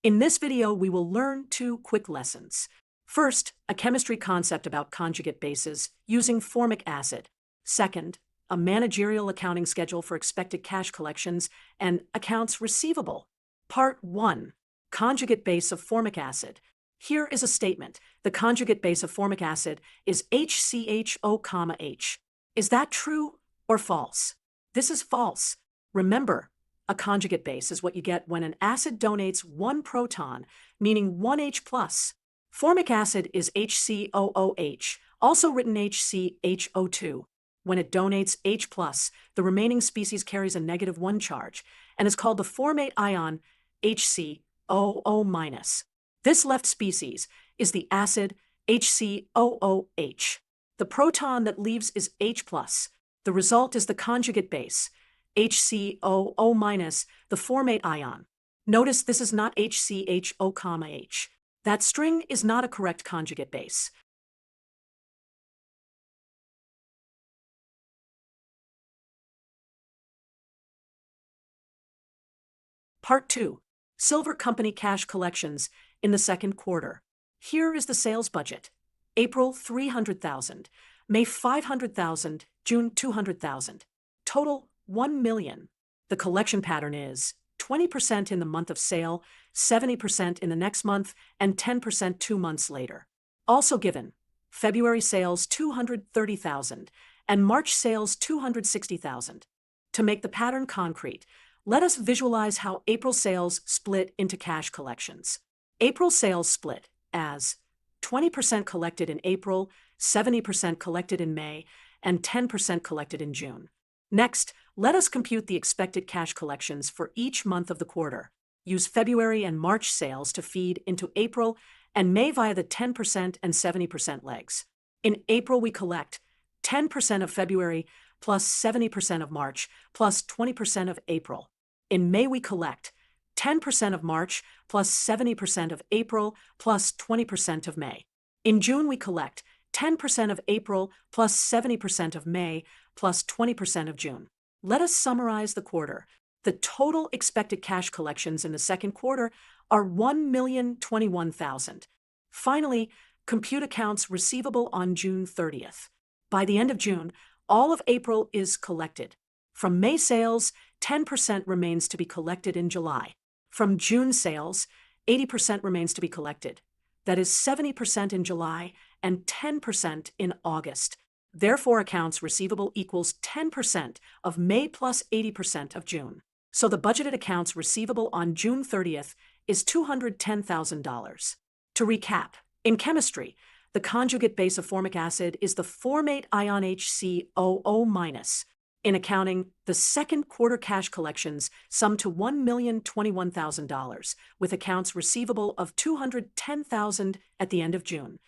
In this video, we will learn two quick lessons. First, a chemistry concept about conjugate bases using formic acid. Second, a managerial accounting schedule for expected cash collections and accounts receivable. Part 1. Conjugate base of formic acid. Here is a statement. The conjugate base of formic acid is HCHO, Is that true or false? This is false. Remember, a conjugate base is what you get when an acid donates one proton, meaning one H+. Formic acid is HCOOH, also written HCHO2. When it donates H+, the remaining species carries a -1 charge and is called the formate ion HCOO-. This left species is the acid HCOOH. The proton that leaves is H+. The result is the conjugate base, HCOO-, the formate ion. Notice this is not HCHO, That string is not a correct conjugate base. Part 2. Silver Company cash collections in the second quarter. Here is the sales budget. April, 300,000. May, 500,000. June, 200,000. Total, 1 million. The collection pattern is 20% in the month of sale, 70% in the next month, and 10% 2 months later. Also given, February sales 230,000 and March sales 260,000. To make the pattern concrete, let us visualize how April sales split into cash collections. April sales split as 20% collected in April, 70% collected in May, and 10% collected in June. Next, let us compute the expected cash collections for each month of the quarter. Use February and March sales to feed into April and May via the 10% and 70% legs. In April, we collect 10% of February plus 70% of March plus 20% of April. In May, we collect 10% of March plus 70% of April plus 20% of May. In June, we collect 10% of April plus 70% of May plus 20% of June. Let us summarize the quarter. The total expected cash collections in the second quarter are 1,021,000. Finally, compute accounts receivable on June 30th. By the end of June, all of April is collected. From May sales, 10% remains to be collected in July. From June sales, 80% remains to be collected. That is 70% in July and 10% in August. Therefore, accounts receivable equals 10% of May plus 80% of June. So the budgeted accounts receivable on June 30th is $210,000. To recap, in chemistry, the conjugate base of formic acid is the formate ion HCOO-. In accounting, the second quarter cash collections sum to $1,021,000, with accounts receivable of $210,000 at the end of June.